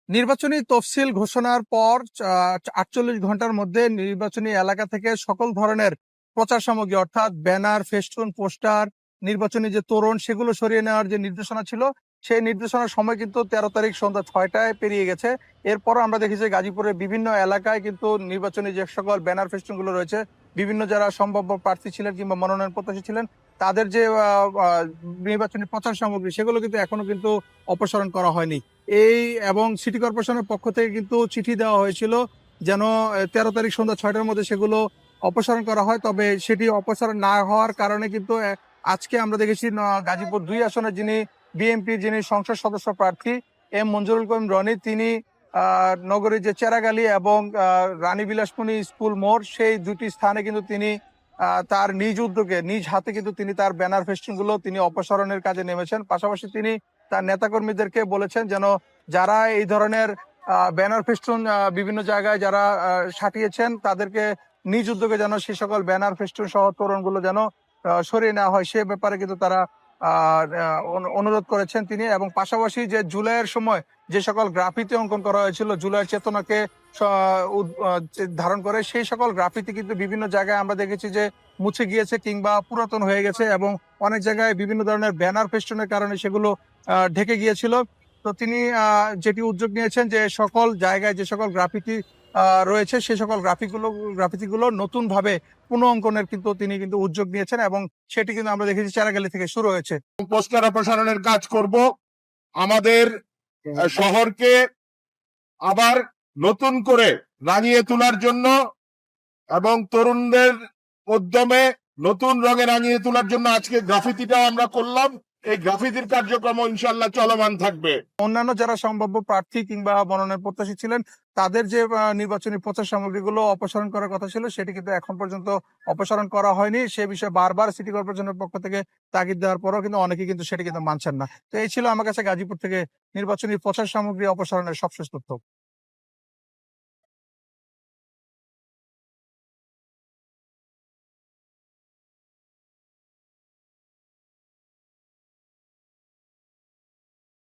নির্বাচনী তফসিল ঘোষণার পর ৪৮ ঘন্টার মধ্যে নির্বাচনী এলাকা থেকে সকল ধরনের প্রচার সামগ্রী অর্থাৎ ব্যানার, ফেস্টুন, পোস্টার, নির্বাচনী যে তোরণ সেগুলো সরিয়ে নেওয়ার যে নির্দেশনা ছিল, সেই নির্দেশনার সময় কিন্তু ১৩ তারিখ সন্ধ্যা ৬টায় পেরিয়ে গেছে। এরপরও আমরা দেখেছি গাজীপুরের বিভিন্ন এলাকায় কিন্তু নির্বাচনী যে সকল ব্যানার ফেস্টুন গুলো রয়েছে, বিভিন্ন যারা সম্ভাব্য প্রার্থী ছিলেন কিংবা মনোনয়ন প্রত্যাশী ছিলেন, তাদের যে নির্বাচনী প্রচার সামগ্রী সেগুলো কিন্তু এখনো কিন্তু অপসারণ করা হয়নি। এই এবং সিটি কর্পোরেশনের পক্ষ থেকে কিন্তু চিঠি দেওয়া হয়েছিল যেন ১৩ তারিখ সন্ধ্যা ৬টার মধ্যে সেগুলো অপসারণ করা হয়। তবে সেটি অপসারণ না হওয়ার কারণে কিন্তু আজকে আমরা দেখেছি গাজীপুর ২ আসনের বিএনপি যিনি সংসদ সদস্য প্রার্থী এম মঞ্জুরুল করিম রনি, তিনি নগরীর যে চেরাগালী এবং রানী বিলাসমণি স্কুল মোড়, সেই দুটি স্থানে কিন্তু তিনি তার নিজ উদ্যোগে নিজ হাতে কিন্তু তিনি তার ব্যানার ফেস্টুন গুলো তিনি অপসারণের কাজে নেমেছেন। পাশাপাশি তিনি তার নেতাকর্মীদেরকে বলেছেন যেন যারা এই ধরনের ব্যানার ফেস্টুন বিভিন্ন জায়গায় যারা সাটিয়েছেন তাদেরকে নিজ উদ্যোগে যেন সে সকল ব্যানার ফেস্টুন সহ তোরণ গুলো যেন সরিয়ে নেওয়া হয়, সে ব্যাপারে কিন্তু তারা অনুরোধ করেছেন তিনি। এবং পাশাপাশি যে জুলাইয়ের সময় যে সকল গ্রাফিতি অঙ্কন করা হয়েছিল জুলাইয়ের চেতনাকে ধারণ করে, সেই সকল গ্রাফিতি কিন্তু বিভিন্ন জায়গায় আমরা দেখেছি যে মুছে গিয়েছে কিংবা পুরাতন হয়ে গেছে এবং অনেক জায়গায় বিভিন্ন ধরনের ব্যানার ফেস্টুনের কারণে সেগুলো ঢেকে গিয়েছিল। তো তিনি যেটি উদ্যোগ নিয়েছেন যে সকল জায়গায় যে সকল গ্রাফিতি রয়েছে সেই সকল গ্রাফিতিগুলো নতুন ভাবে পুনঃ অঙ্কনের কিন্তু তিনি কিন্তু উদ্যোগ নিয়েছেন এবং সেটি কিন্তু আমরা দেখেছি চেরাগালী থেকে শুরু হয়েছে। পোস্টার অপসারণের কাজ করব, আমাদের শহরকে আবার নতুন করে রাঙিয়ে তোলার জন্য এবং তরুণদের উদ্যমে নতুন রঙে রাঙিয়ে তোলার জন্য আজকে গ্রাফিতিটাও আমরা করলাম। এই গ্রাফিতির কার্যক্রম ইনশাআল্লাহ চলমান থাকবে। অন্যান্য যারা সম্ভাব্য প্রার্থী কিংবা মনোনয়ন প্রত্যাশী ছিলেন তাদের যে নির্বাচনী প্রচার সামগ্রীগুলো অপসারণ করার কথা ছিল সেটি কিন্তু এখন পর্যন্ত অপসারণ করা হয়নি। সে বিষয়ে বারবার সিটি কর্পোরেশনের পক্ষ থেকে তাগিদ দেওয়ার পরও কিন্তু অনেকেই কিন্তু সেটি কিন্তু মানছেন না। তো এই ছিল আমার কাছে গাজীপুর থেকে নির্বাচনী প্রচার সামগ্রী অপসারণের সবশেষ তথ্য।